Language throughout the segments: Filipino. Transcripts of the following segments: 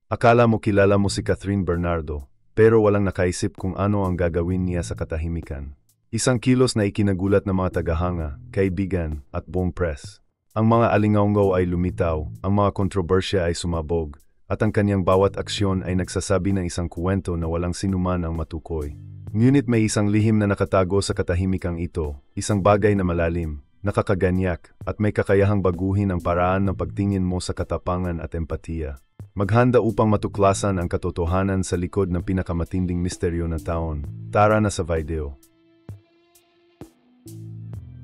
Akala mo kilala mo si Catherine Bernardo, pero walang nakaisip kung ano ang gagawin niya sa katahimikan. Isang kilos na ikinagulat ng mga tagahanga, kaibigan, at buong press. Ang mga alingaungaw ay lumitaw, ang mga kontrobersya ay sumabog, at ang kanyang bawat aksyon ay nagsasabi ng isang kwento na walang sinuman ang matukoy. Ngunit may isang lihim na nakatago sa katahimikang ito, isang bagay na malalim, nakakaganyak, at may kakayahang baguhin ang paraan ng pagtingin mo sa katapangan at empatiya. Maghanda upang matuklasan ang katotohanan sa likod ng pinakamatinding misteryo ng taon. Tara na sa video.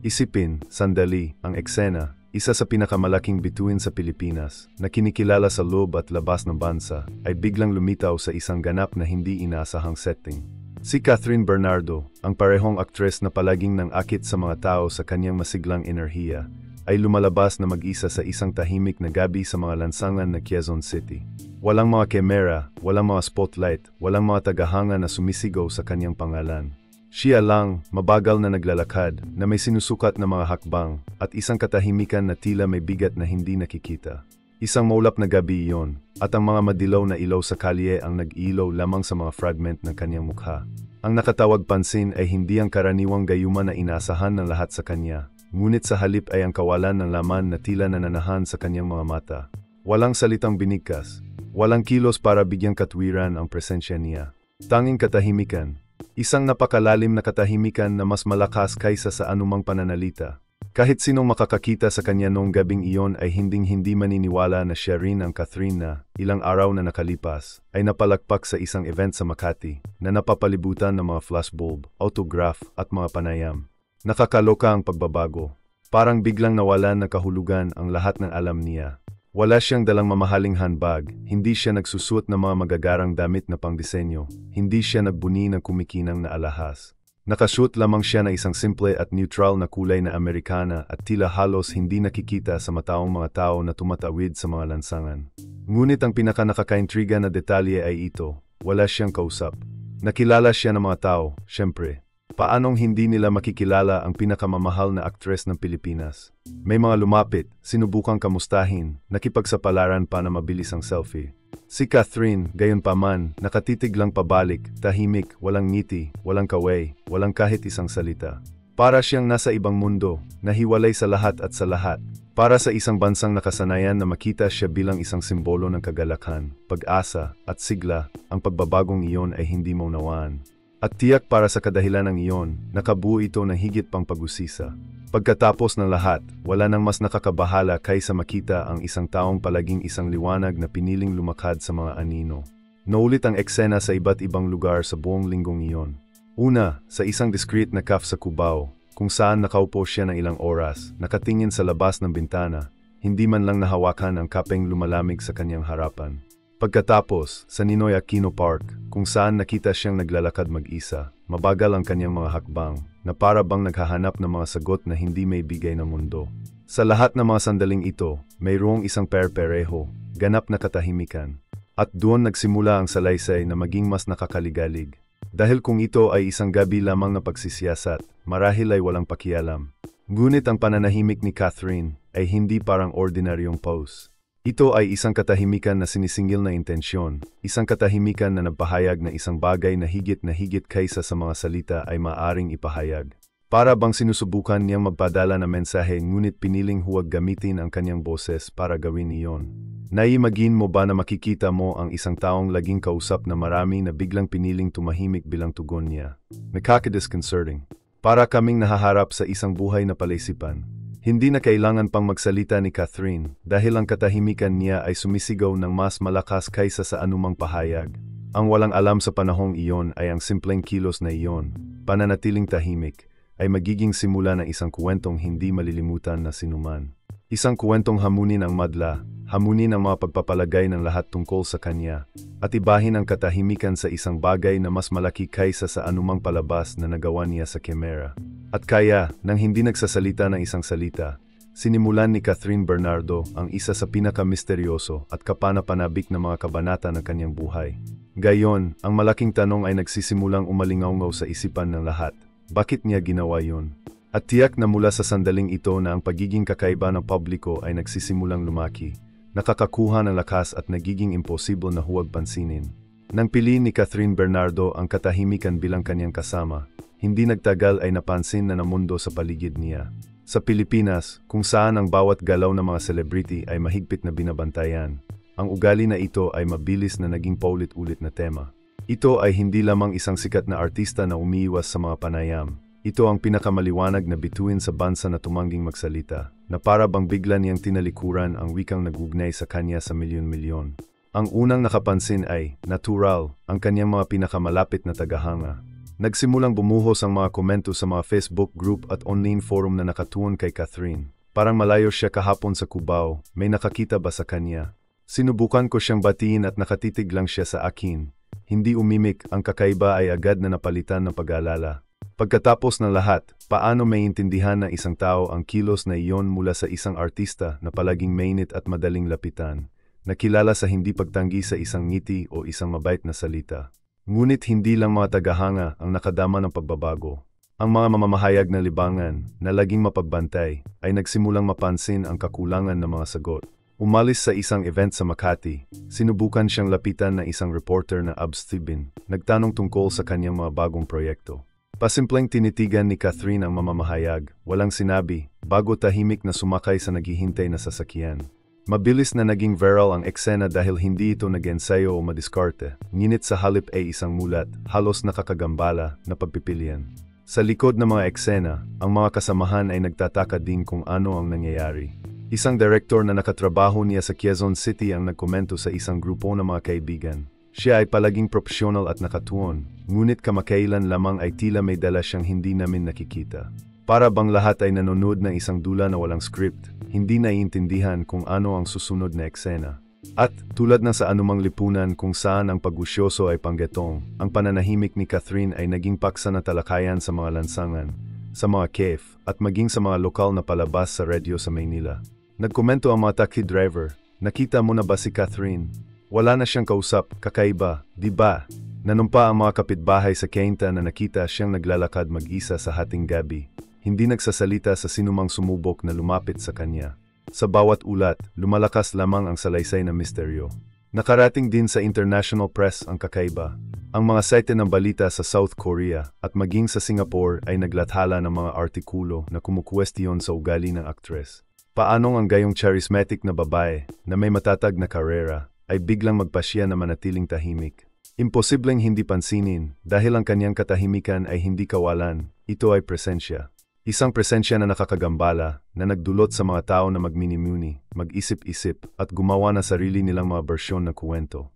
Isipin, sandali, ang eksena, isa sa pinakamalaking bituin sa Pilipinas, na kinikilala sa loob at labas ng bansa, ay biglang lumitaw sa isang ganap na hindi inaasahang setting. Si Catherine Bernardo, ang parehong aktres na palaging nang-akit sa mga tao sa kanyang masiglang enerhiya, ay lumalabas na mag-isa sa isang tahimik na gabi sa mga lansangan na Quezon City. Walang mga kamera, walang mga spotlight, walang mga tagahanga na sumisigaw sa kanyang pangalan. Siya lang, mabagal na naglalakad, na may sinusukat na mga hakbang, at isang katahimikan na tila may bigat na hindi nakikita. Isang maulap na gabi iyon, at ang mga madilaw na ilaw sa kalye ang nag-ilaw lamang sa mga fragment ng kanyang mukha. Ang nakatawag pansin ay hindi ang karaniwang gayuma na inaasahan ng lahat sa kanya, ngunit sa halip ay ang kawalan ng laman na tila nananahan sa kanyang mga mata. Walang salitang binigkas, walang kilos para bigyang katwiran ang presensya niya. Tanging katahimikan, isang napakalalim na katahimikan na mas malakas kaysa sa anumang pananalita. Kahit sinong makakakita sa kanya noong gabing iyon ay hinding-hindi maniniwala na siya rin ang Catherine na, ilang araw na nakalipas, ay napalakpak sa isang event sa Makati, na napapalibutan ng mga flashbulb, autograph, at mga panayam. Nakakaloka ang pagbabago. Parang biglang nawalan ng kahulugan ang lahat ng alam niya. Wala siyang dalang mamahaling handbag, hindi siya nagsusuot ng mga magagarang damit na pangdisenyo, hindi siya nagbuni ng kumikinang na alahas. Nakashoot lamang siya na isang simple at neutral na kulay na Amerikana at tila halos hindi nakikita sa mataong mga tao na tumatawid sa mga lansangan. Ngunit ang pinaka-nakakaintriga na detalye ay ito, wala siyang kausap. Nakilala siya ng mga tao, syempre. Paanong hindi nila makikilala ang pinakamamahal na aktres ng Pilipinas? May mga lumapit, sinubukang kamustahin, nakipagsapalaran pa na mabilis ang selfie. Si Catherine, gayunpaman, nakatitig lang pabalik, tahimik, walang ngiti, walang kaway, walang kahit isang salita. Para siyang nasa ibang mundo, nahiwalay sa lahat at sa lahat. Para sa isang bansang nakasanayan na makita siya bilang isang simbolo ng kagalakan, pag-asa, at sigla, ang pagbabagong iyon ay hindi maunawaan. At tiyak para sa kadahilanang iyon, nakabuo ito ng higit pang pag-usisa. Pagkatapos ng lahat, wala nang mas nakakabahala kaysa makita ang isang taong palaging isang liwanag na piniling lumakad sa mga anino. Naulit ang eksena sa iba't ibang lugar sa buong linggong iyon. Una, sa isang discreet na cafe sa Cubao, kung saan nakaupo siya ng ilang oras, nakatingin sa labas ng bintana, hindi man lang nahawakan ang kapeng lumalamig sa kanyang harapan. Pagkatapos, sa Ninoy Aquino Park, kung saan nakita siyang naglalakad mag-isa, mabagal ang kanyang mga hakbang, na para bang naghahanap ng mga sagot na hindi may bigay ng mundo. Sa lahat ng mga sandaling ito, mayroong isang perpereho, ganap na katahimikan. At doon nagsimula ang salaysay na maging mas nakakaligalig. Dahil kung ito ay isang gabi lamang na pagsisiyasat, marahil ay walang pakialam. Ngunit ang pananahimik ni Catherine ay hindi parang ordinaryong pose. Ito ay isang katahimikan na sinisingil na intensyon, isang katahimikan na nagpahayag na isang bagay na higit kaysa sa mga salita ay maaring ipahayag. Para bang sinusubukan niyang magpadala ng mensahe ngunit piniling huwag gamitin ang kanyang boses para gawin iyon. Naimagine mo ba na makikita mo ang isang taong laging kausap na marami na biglang piniling tumahimik bilang tugon niya? Nakaka-disconcerting. Para kaming nahaharap sa isang buhay na palaisipan. Hindi na kailangan pang magsalita ni Catherine dahil ang katahimikan niya ay sumisigaw ng mas malakas kaysa sa anumang pahayag. Ang walang alam sa panahong iyon ay ang simpleng kilos na iyon, pananatiling tahimik, ay magiging simula ng isang kwentong hindi malilimutan na sinuman. Isang kwentong hamunin ang madla, hamunin ang mga pagpapalagay ng lahat tungkol sa kanya, at ibahin ang katahimikan sa isang bagay na mas malaki kaysa sa anumang palabas na nagawa niya sa kamera. At kaya, nang hindi nagsasalita ng isang salita, sinimulan ni Catherine Bernardo ang isa sa pinakamisteryoso at kapanapanabik na mga kabanata ng kanyang buhay. Gayon, ang malaking tanong ay nagsisimulang umalingaungaw sa isipan ng lahat. Bakit niya ginawa yun? At tiyak na mula sa sandaling ito na ang pagiging kakaiba ng publiko ay nagsisimulang lumaki. nakakakuha ng lakas at nagiging imposible na huwag pansinin. Nang piliin ni Catherine Bernardo ang katahimikan bilang kanyang kasama, hindi nagtagal ay napansin na namundo sa paligid niya. Sa Pilipinas, kung saan ang bawat galaw ng mga celebrity ay mahigpit na binabantayan, ang ugali na ito ay mabilis na naging paulit-ulit na tema. Ito ay hindi lamang isang sikat na artista na umiiwas sa mga panayam. Ito ang pinakamaliwanag na bituin sa bansa na tumangging magsalita, na para bang bigla niyang tinalikuran ang wikang nagugnay sa kanya sa milyon-milyon. Ang unang nakapansin ay, natural, ang kanyang mga pinakamalapit na tagahanga. Nagsimulang bumuhos ang mga komento sa mga Facebook group at online forum na nakatuon kay Catherine. Parang malayo siya kahapon sa Cubao, may nakakita ba sa kanya? Sinubukan ko siyang batiin at nakatitig lang siya sa akin. Hindi umimik, ang kakaiba ay agad na napalitan ng pag-aalala. Pagkatapos ng lahat, paano maiintindihan ng isang tao ang kilos na iyon mula sa isang artista na palaging mainit at madaling lapitan, nakilala sa hindi pagtanggi sa isang ngiti o isang mabait na salita? Ngunit hindi lang mga tagahanga ang nakadama ng pagbabago. Ang mga mamamahayag na libangan, na laging mapagbantay, ay nagsimulang mapansin ang kakulangan ng mga sagot. Umalis sa isang event sa Makati, sinubukan siyang lapitan ng isang reporter na Abs Thibin, nagtanong tungkol sa kanyang mga bagong proyekto. Pasimpleng tinitigan ni Catherine ang mamamahayag, walang sinabi, bago tahimik na sumakay sa naghihintay na sasakyan. Mabilis na naging viral ang eksena dahil hindi ito nag-ensayo o madiskarte, ngunit sa halip ay isang mulat, halos nakakagambala na pagpipilian. Sa likod ng mga eksena, ang mga kasamahan ay nagtataka din kung ano ang nangyayari. Isang direktor na nakatrabaho niya sa Quezon City ang nagkomento sa isang grupo ng mga kaibigan. Siya ay palaging propsyonal at nakatuon, ngunit kamakailan lamang ay tila may dala siyang hindi namin nakikita. Para bang lahat ay nanonood ng isang dula na walang script, hindi naiintindihan kung ano ang susunod na eksena. At, tulad ng sa anumang lipunan kung saan ang pagusyoso ay panggetong, ang pananahimik ni Catherine ay naging paksa na talakayan sa mga lansangan, sa mga cafe, at maging sa mga lokal na palabas sa radyo sa Maynila. Nagkomento ang mga taxi driver, nakita mo na ba si Catherine? Wala na siyang kausap, kakaiba, di ba? Nanumpa ang mga kapitbahay sa Cainta na nakita siyang naglalakad mag-isa sa hating gabi. Hindi nagsasalita sa sinumang sumubok na lumapit sa kanya. Sa bawat ulat, lumalakas lamang ang salaysay na misteryo. Nakarating din sa international press ang kakaiba. Ang mga site ng balita sa South Korea at maging sa Singapore ay naglathala ng mga artikulo na kumukwestiyon sa ugali ng aktres. Paanong ang gayong charismatic na babae na may matatag na karera ay biglang magpasya na manatiling tahimik? Imposibleng hindi pansinin dahil ang kanyang katahimikan ay hindi kawalan, ito ay presensya. Isang presensya na nakakagambala na nagdulot sa mga tao na magmini-muni, mag-isip-isip at gumawa ng sarili nilang mga bersyon ng kwento.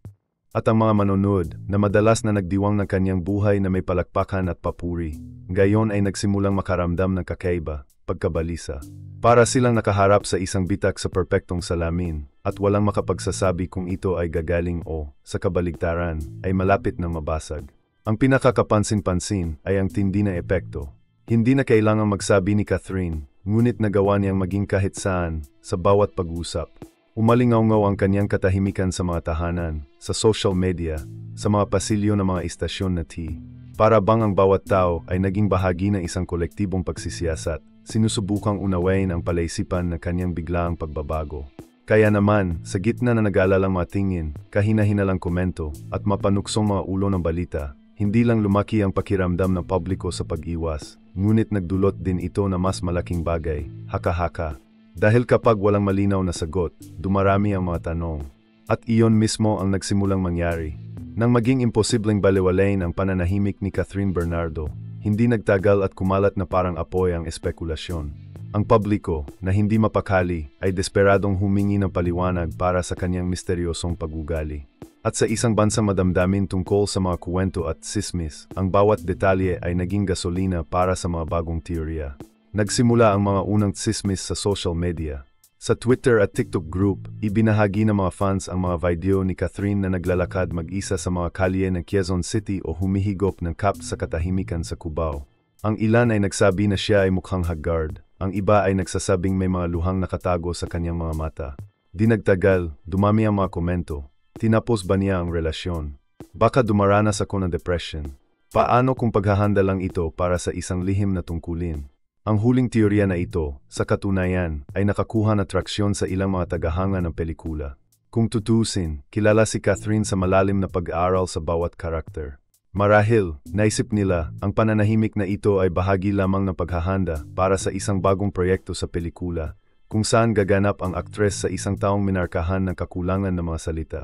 At ang mga manonood na madalas na nagdiwang ng kanyang buhay na may palakpakan at papuri, gayon ay nagsimulang makaramdam ng kakaiba, pagkabalisa. Para silang nakaharap sa isang bitak sa perpektong salamin at walang makapagsasabi kung ito ay gagaling o, sa kabaligtaran, ay malapit ng mabasag. Ang pinakakapansin-pansin ay ang tindi na epekto. Hindi na kailangang magsabi ni Catherine, ngunit nagawa niyang maging kahit saan, sa bawat pag-usap. Umalingaw-ngaw ang kanyang katahimikan sa mga tahanan, sa social media, sa mga pasilyo ng mga istasyon na tea. Para bang ang bawat tao ay naging bahagi ng isang kolektibong pagsisiyasat, sinusubukang unawain ang palaisipan na kanyang biglaang pagbabago. Kaya naman, sa gitna na nag-aalalang mga tingin, kahina-hinalang komento, at mapanuksong mga ulo ng balita, hindi lang lumaki ang pakiramdam ng publiko sa pag-iwas, ngunit nagdulot din ito na mas malaking bagay, haka-haka. Dahil kapag walang malinaw na sagot, dumarami ang mga tanong. At iyon mismo ang nagsimulang mangyari. Nang maging imposibleng balewalain ang pananahimik ni Catherine Bernardo, hindi nagtagal at kumalat na parang apoy ang espekulasyon. Ang publiko, na hindi mapakali, ay desperadong humingi ng paliwanag para sa kanyang misteryosong pag-ugali. At sa isang bansang madamdamin tungkol sa mga kwento at sismis, ang bawat detalye ay naging gasolina para sa mga bagong teorya. Nagsimula ang mga unang sismis sa social media. Sa Twitter at TikTok group, ibinahagi ng mga fans ang mga video ni Catherine na naglalakad mag-isa sa mga kalye ng Quezon City o humihigop ng cup sa katahimikan sa Cubao. Ang ilan ay nagsabi na siya ay mukhang haggard, ang iba ay nagsasabing may mga luhang nakatago sa kanyang mga mata. Di nagtagal, dumami ang mga komento. Tinapos ba niya ang relasyon? Baka dumaranas ako ng depression. Paano kung paghahanda lang ito para sa isang lihim na tungkulin? Ang huling teorya na ito, sa katunayan, ay nakakuha na traksyon sa ilang mga tagahanga ng pelikula. Kung tutusin, kilala si Catherine sa malalim na pag-aaral sa bawat karakter. Marahil, naisip nila, ang pananahimik na ito ay bahagi lamang ng paghahanda para sa isang bagong proyekto sa pelikula, kung saan gaganap ang aktres sa isang taong minarkahan ng kakulangan ng mga salita.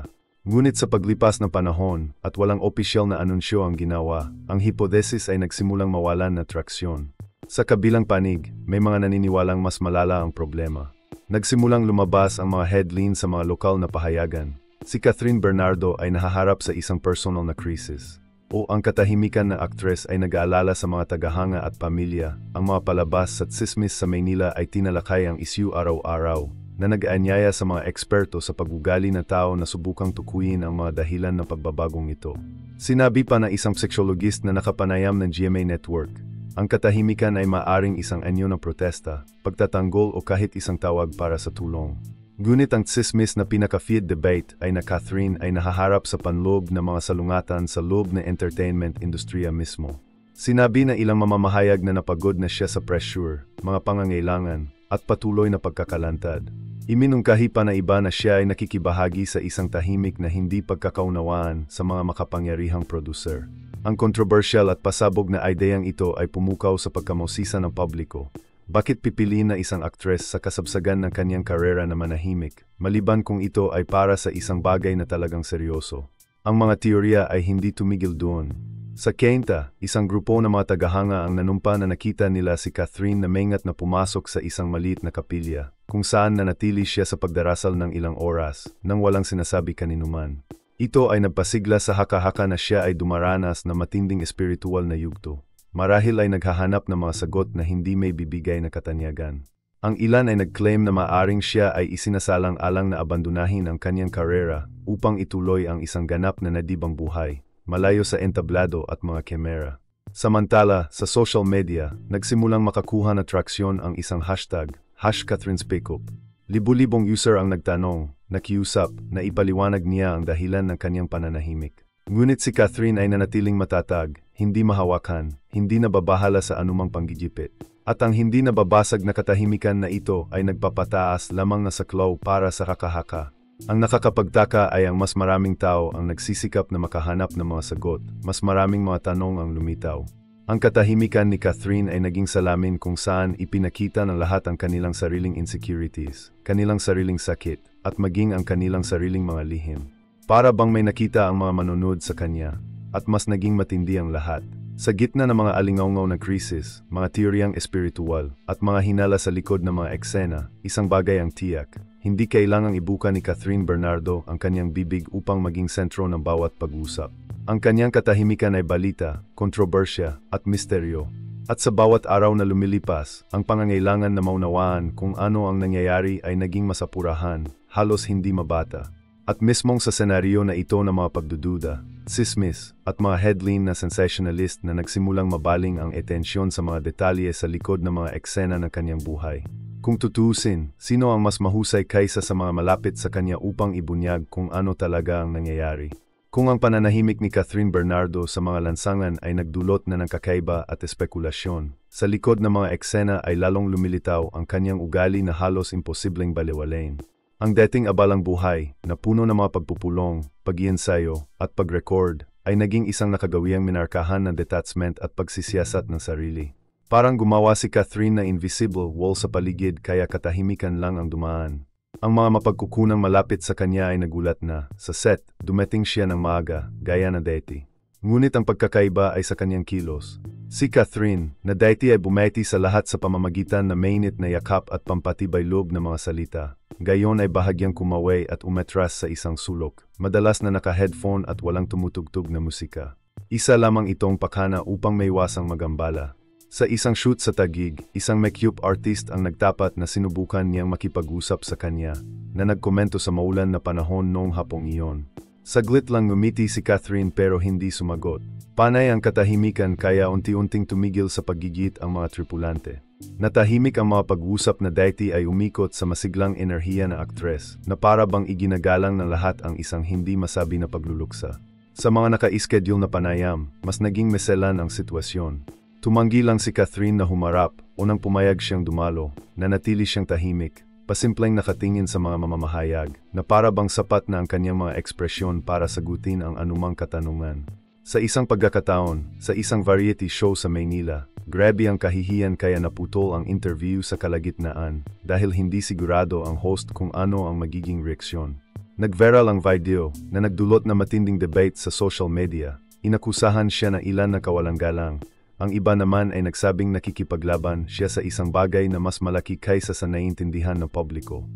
Ngunit sa paglipas ng panahon, at walang opisyal na anunsyo ang ginawa, ang hipothesis ay nagsimulang mawalan na traksyon. Sa kabilang panig, may mga naniniwalang mas malala ang problema. Nagsimulang lumabas ang mga headlines sa mga lokal na pahayagan. Si Catherine Bernardo ay nahaharap sa isang personal na krisis. O ang katahimikan ng aktres ay nag-aalala sa mga tagahanga at pamilya. Ang mga palabas at sismis sa Maynila ay tinalakay ang isyu araw-araw, na nag-aanyaya sa mga eksperto sa pag-ugali ng tao na subukang tukuyin ang mga dahilan ng pagbabagong ito. Sinabi pa ng isang seksologist na nakapanayam ng GMA Network, ang katahimikan ay maaring isang anyo ng protesta, pagtatanggol o kahit isang tawag para sa tulong. Ngunit ang tsismis na pinaka-feed debate ay na Catherine ay nahaharap sa panloob ng mga salungatan sa loob ng entertainment industriya mismo. Sinabi na ilang mamamahayag na napagod na siya sa pressure, mga pangangailangan, at patuloy na pagkakalantad. Iminungkahi pa na iba na siya ay nakikibahagi sa isang tahimik na hindi pagkakaunawaan sa mga makapangyarihang producer. Ang kontrobersyal at pasabog na ideyang ito ay pumukaw sa pagkamusisa ng publiko. Bakit pipiliin na isang aktres sa kasabsagan ng kanyang karera na manahimik, maliban kung ito ay para sa isang bagay na talagang seryoso? Ang mga teorya ay hindi tumigil doon. Sa Quinta, isang grupo ng mga tagahanga ang nanumpa na nakita nila si Catherine na maingat na pumasok sa isang maliit na kapilya, kung saan nanatili siya sa pagdarasal ng ilang oras, nang walang sinasabi kaninuman. Ito ay nagpasigla sa haka-haka na siya ay dumaranas na matinding espiritual na yugto. Marahil ay naghahanap ng mga sagot na hindi may bibigay na katanyagan. Ang ilan ay nag-claim na maaring siya ay isinasalang-alang na abandonahin ang kanyang karera upang ituloy ang isang ganap na nadibang buhay, malayo sa entablado at mga kamera. Samantala, sa social media, nagsimulang makakuha na traksyon ang isang hashtag, #CatherineSpeakUp. Libu-libong user ang nagtanong, nakiusap, na ipaliwanag niya ang dahilan ng kanyang pananahimik. Ngunit si Catherine ay nanatiling matatag, hindi mahawakan, hindi nababahala sa anumang panggigipit. At ang hindi nababasag na katahimikan na ito ay nagpapataas lamang na saklaw para sa haka-haka. Ang nakakapagtaka ay ang mas maraming tao ang nagsisikap na makahanap ng mga sagot, mas maraming mga tanong ang lumitaw. Ang katahimikan ni Catherine ay naging salamin kung saan ipinakita ng lahat ang kanilang sariling insecurities, kanilang sariling sakit, at maging ang kanilang sariling mga lihim. Para bang may nakita ang mga manonood sa kanya, at mas naging matindi ang lahat. Sa gitna ng mga alingaungaw na krisis, mga teoryang espiritual, at mga hinala sa likod ng mga eksena, isang bagay ang tiyak. Hindi kailangang ibuka ni Catherine Bernardo ang kanyang bibig upang maging sentro ng bawat pag-usap. Ang kanyang katahimikan ay balita, kontrobersya, at misteryo. At sa bawat araw na lumilipas, ang pangangailangan na maunawaan kung ano ang nangyayari ay naging masapurahan, halos hindi mabata. At mismong sa senaryo na ito ng mga pagdududa, sismis, at mga headline na sensationalist na nagsimulang mabaling ang atensyon sa mga detalye sa likod ng mga eksena ng kanyang buhay. Kung tutuusin, sino ang mas mahusay kaysa sa mga malapit sa kanya upang ibunyag kung ano talaga ang nangyayari? Kung ang pananahimik ni Catherine Bernardo sa mga lansangan ay nagdulot na ng kakaiba at espekulasyon, sa likod ng mga eksena ay lalong lumilitaw ang kanyang ugali na halos imposibleng baliwalain. Ang dating abalang buhay, na puno ng mga pagpupulong, pag-iensayo, at pag-record, ay naging isang nakagawiyang minarkahan ng detachment at pagsisiyasat ng sarili. Parang gumawa si Catherine na invisible wall sa paligid kaya katahimikan lang ang dumaan. Ang mga mapagkukunang malapit sa kanya ay nagulat na, sa set, dumating siya ng maaga, gaya na dati. Ngunit ang pagkakaiba ay sa kanyang kilos. Si Catherine, na dati ay bumati sa lahat sa pamamagitan na mainit na yakap at pampatibay loob ng mga salita. Gayon ay bahagyang kumaway at umetras sa isang sulok, madalas na naka-headphone at walang tumutugtog na musika. Isa lamang itong pakana upang maiwasang magambala. Sa isang shoot sa Taguig, isang makeup artist ang nagtapat na sinubukan niyang makipag-usap sa kanya, na nagkomento sa maulan na panahon noong hapong iyon. Saglit lang ngumiti si Catherine pero hindi sumagot. Panay ang katahimikan kaya unti-unting tumigil sa paggigit ang mga tripulante. Natahimik ang mga pag-usap na dati ay umikot sa masiglang enerhiya ng aktres, na para bang iginagalang ng lahat ang isang hindi masabi na pagluluksa. Sa mga naka-schedule na panayam, mas naging meselan ang sitwasyon. Tumanggi lang si Catherine na humarap, unang pumayag siyang dumalo, nanatili siyang tahimik, pasimpleng nakatingin sa mga mamamahayag, na para bang sapat na ang kanyang mga ekspresyon para sagutin ang anumang katanungan. Sa isang pagkakataon, sa isang variety show sa Maynila, grabe ang kahihiyan kaya naputol ang interview sa kalagitnaan dahil hindi sigurado ang host kung ano ang magiging reaksyon. Nag-viral ang video na nagdulot na matinding debate sa social media. Inakusahan siya ng ilan na kawalang galang. Ang iba naman ay nagsabing nakikipaglaban siya sa isang bagay na mas malaki kaysa sa naiintindihan ng publiko.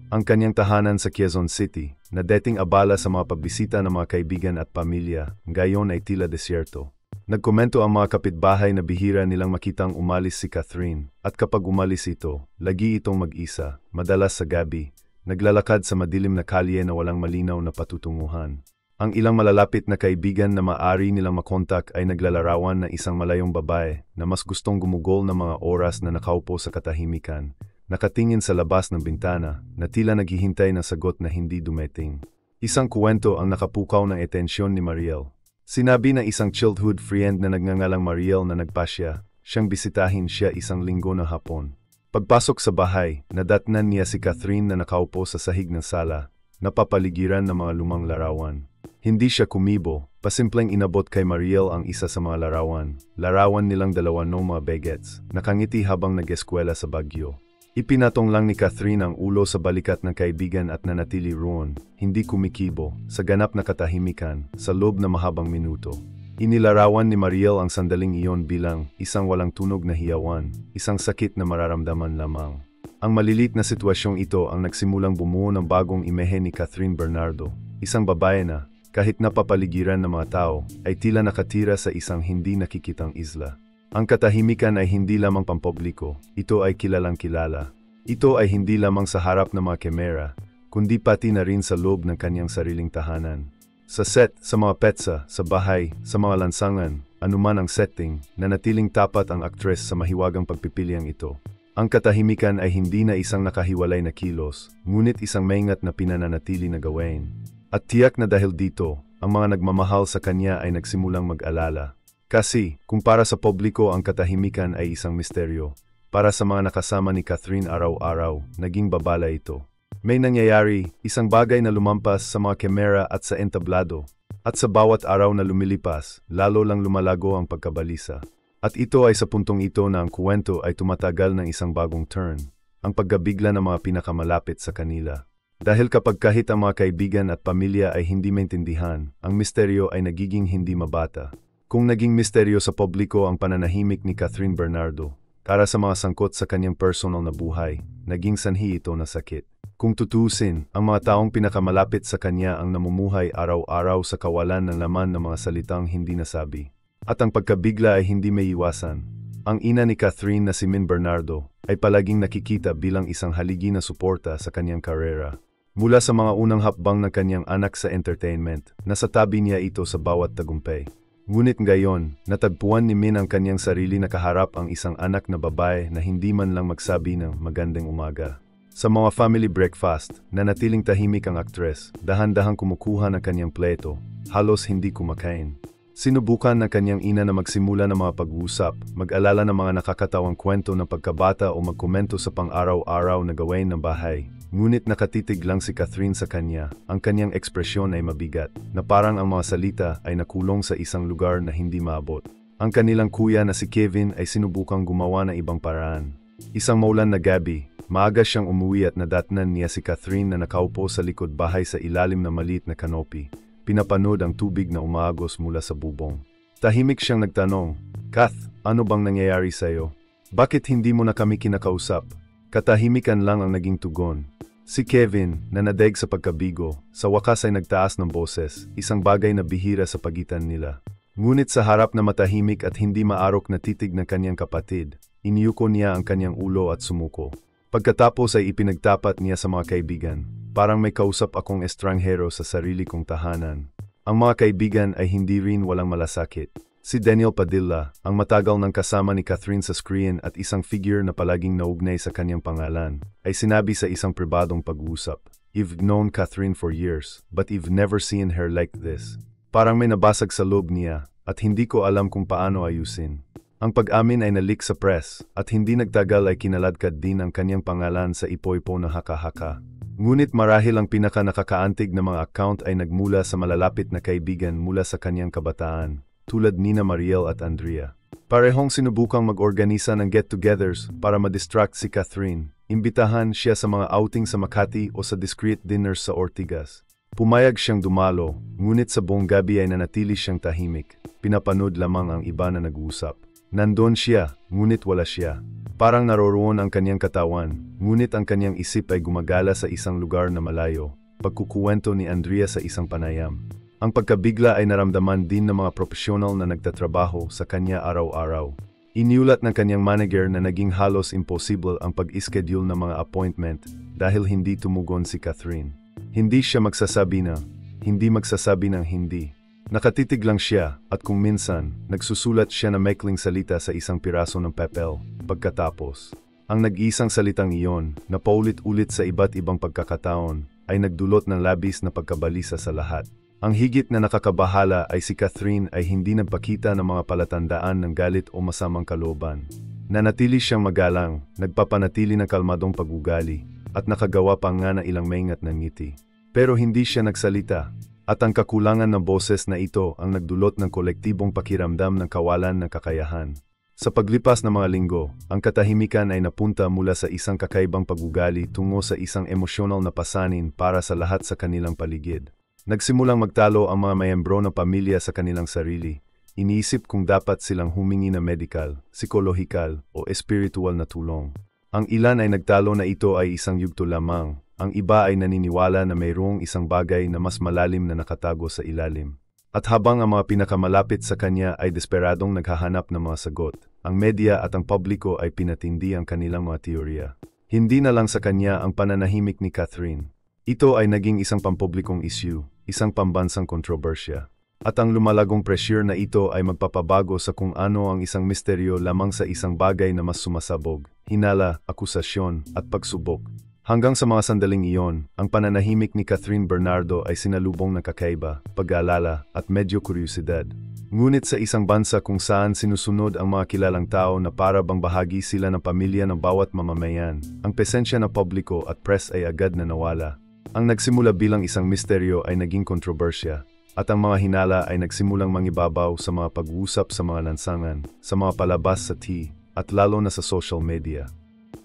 Ang kanyang tahanan sa Quezon City, na dating abala sa mga pagbisita ng mga kaibigan at pamilya, ngayon ay tila desyerto. Nagkomento ang mga kapitbahay na bihira nilang makitang umalis si Catherine, at kapag umalis ito, lagi itong mag-isa, madalas sa gabi, naglalakad sa madilim na kalye na walang malinaw na patutunguhan. Ang ilang malalapit na kaibigan na maaari nilang makontak ay naglalarawan ng isang malayong babae na mas gustong gumugol ng mga oras na nakaupo sa katahimikan, nakatingin sa labas ng bintana na tila naghihintay ng sagot na hindi dumating. Isang kwento ang nakapukaw ng atensyon ni Mariel. Sinabi ng isang childhood friend na nagngangalang Mariel na nagpasya, siyang bisitahin siya isang linggo ng hapon. Pagpasok sa bahay, nadatnan niya si Catherine na nakaupo sa sahig ng sala, napapaligiran ng mga lumang larawan. Hindi siya kumibo, pasimpleng inabot kay Mariel ang isa sa mga larawan. Larawan nilang dalawa ng mga begets, nakangiti habang nag-eskwela sa Baguio. Ipinatong lang ni Catherine ang ulo sa balikat ng kaibigan at nanatili roon, hindi kumikibo, sa ganap na katahimikan, sa loob na mahabang minuto. Inilarawan ni Mariel ang sandaling iyon bilang isang walang tunog na hiyawan, isang sakit na mararamdaman lamang. Ang malilit na sitwasyong ito ang nagsimulang bumuo ng bagong imahe ni Catherine Bernardo, isang babae na, kahit napapaligiran ng mga tao, ay tila nakatira sa isang hindi nakikitang isla. Ang katahimikan ay hindi lamang pampubliko, ito ay kilalang kilala. Ito ay hindi lamang sa harap ng mga kamera, kundi pati na rin sa loob ng kanyang sariling tahanan. Sa set, sa mga petsa, sa bahay, sa mga lansangan, anuman ang setting, nanatiling tapat ang aktres sa mahiwagang pagpipiliang ito. Ang katahimikan ay hindi na isang nakahiwalay na kilos, ngunit isang maingat na pinananatili na gawain. At tiyak na dahil dito, ang mga nagmamahal sa kanya ay nagsimulang mag-alala. Kasi, kung para sa publiko ang katahimikan ay isang misteryo, para sa mga nakasama ni Catherine araw-araw, naging babala ito. May nangyayari, isang bagay na lumampas sa mga kamera at sa entablado, at sa bawat araw na lumilipas, lalo lang lumalago ang pagkabalisa. At ito ay sa puntong ito na ang kwento ay tumatagal ng isang bagong turn, ang paggabigla ng mga pinakamalapit sa kanila. Dahil kapag kahit ang mga kaibigan at pamilya ay hindi maintindihan, ang misteryo ay nagiging hindi mabata. Kung naging misteryo sa publiko ang pananahimik ni Catherine Bernardo, para sa mga sangkot sa kanyang personal na buhay, naging sanhi ito na sakit. Kung tutusin, ang mga taong pinakamalapit sa kanya ang namumuhay araw-araw sa kawalan ng laman ng mga salitang hindi nasabi. At ang pagkabigla ay hindi may iwasan. Ang ina ni Catherine na si Min Bernardo ay palaging nakikita bilang isang haligi na suporta sa kanyang karera. Mula sa mga unang hakbang ng kanyang anak sa entertainment, nasa tabi niya ito sa bawat tagumpay. Ngunit ngayon, natagpuan ni Min ang kanyang sarili na kaharap ang isang anak na babae na hindi man lang magsabi ng magandang umaga. Sa mga family breakfast, nanatiling tahimik ang aktres, dahan-dahang kumukuha ng kanyang pleto, halos hindi kumakain. Sinubukan ng kanyang ina na magsimula ng mga pag-uusap, mag-alala ng mga nakakatawang kwento ng pagkabata o magkomento sa pang-araw-araw na gawain ng bahay. Ngunit nakatitig lang si Catherine sa kanya, ang kanyang ekspresyon ay mabigat, na parang ang mga salita ay nakulong sa isang lugar na hindi maabot. Ang kanilang kuya na si Kevin ay sinubukang gumawa ng ibang paraan. Isang maulan na gabi, maaga siyang umuwi at nadatnan niya si Catherine na nakaupo sa likod bahay sa ilalim ng maliit na kanopi. Pinapanood ang tubig na umaagos mula sa bubong. Tahimik siyang nagtanong, "Kath, ano bang nangyayari sa'yo? Bakit hindi mo na kami kinakausap?" Katahimikan lang ang naging tugon. Si Kevin, na nadaig sa pagkabigo, sa wakas ay nagtaas ng boses, isang bagay na bihira sa pagitan nila. Ngunit sa harap na matahimik at hindi maarok na titig ng kanyang kapatid, iniyuko niya ang kanyang ulo at sumuko. Pagkatapos ay ipinagtapat niya sa mga kaibigan, parang may kausap akong estranghero sa sarili kong tahanan. Ang mga kaibigan ay hindi rin walang malasakit. Si Daniel Padilla, ang matagal ng kasama ni Catherine sa screen at isang figure na palaging naugnay sa kanyang pangalan, ay sinabi sa isang pribadong pag-uusap, "You've known Catherine for years, but you've never seen her like this." Parang may nabasag sa loob niya, at hindi ko alam kung paano ayusin. Ang pag-amin ay nalik sa press, at hindi nagtagal ay kinaladkad din ang kanyang pangalan sa ipoipo ng haka-haka. Ngunit marahil ang pinaka-nakakaantig na mga account ay nagmula sa malalapit na kaibigan mula sa kanyang kabataan, tulad nina Mariel at Andrea. Parehong sinubukang mag-organisa ng get-togethers para ma-distract si Catherine. Imbitahan siya sa mga outing sa Makati o sa discreet dinners sa Ortigas. Pumayag siyang dumalo, ngunit sa buong gabi ay nanatili siyang tahimik. Pinapanood lamang ang iba na nag-uusap. Nandun siya, ngunit wala siya. Parang naroroon ang kanyang katawan, ngunit ang kanyang isip ay gumagala sa isang lugar na malayo. Pagkukuwento ni Andrea sa isang panayam. Ang pagkabigla ay naramdaman din ng mga profesional na nagtatrabaho sa kanya araw-araw. Iniulat ng kanyang manager na naging halos impossible ang pag-schedule ng mga appointment dahil hindi tumugon si Catherine. Hindi siya magsasabi ng hindi. Nakatitig lang siya at kung minsan, nagsusulat siya na maikling salita sa isang piraso ng papel. Pagkatapos, ang nag-iisang salitang iyon na paulit-ulit sa iba't ibang pagkakataon ay nagdulot ng labis na pagkabalisa sa lahat. Ang higit na nakakabahala ay si Catherine ay hindi nagpakita ng mga palatandaan ng galit o masamang kalooban. Nanatili siyang magalang, nagpapanatili ng kalmadong pag-ugali, at nakagawa pa nga na ilang maingat ng ngiti. Pero hindi siya nagsalita. At ang kakulangan ng boses na ito ang nagdulot ng kolektibong pakiramdam ng kawalan ng kakayahan. Sa paglipas ng mga linggo, ang katahimikan ay napunta mula sa isang kakaibang pag-ugali tungo sa isang emosyonal na pasanin para sa lahat sa kanilang paligid. Nagsimulang magtalo ang mga miyembro ng pamilya sa kanilang sarili. Iniisip kung dapat silang humingi ng medical, psikolohikal o espiritual na tulong. Ang ilan ay nagtalo na ito ay isang yugto lamang. Ang iba ay naniniwala na mayroong isang bagay na mas malalim na nakatago sa ilalim. At habang ang mga pinakamalapit sa kanya ay desperadong naghahanap ng mga sagot, ang media at ang publiko ay pinatindi ang kanilang mga teorya. Hindi na lang sa kanya ang pananahimik ni Catherine. Ito ay naging isang pampublikong issue, isang pambansang kontrobersya. At ang lumalagong pressure na ito ay magpapabago sa kung ano ang isang misteryo lamang sa isang bagay na mas sumasabog, hinala, akusasyon, at pagsubok. Hanggang sa mga sandaling iyon, ang pananahimik ni Catherine Bernardo ay sinalubong ng kakaiba, pag-aalala, at medyo kuryosidad. Ngunit sa isang bansa kung saan sinusunod ang mga kilalang tao na para bang bahagi sila ng pamilya ng bawat mamamayan, ang presensya ng publiko at press ay agad na nawala. Ang nagsimula bilang isang misteryo ay naging kontrobersya, at ang mga hinala ay nagsimulang mangibabaw sa mga pag-uusap sa mga lansangan, sa mga palabas sa TV, at lalo na sa social media.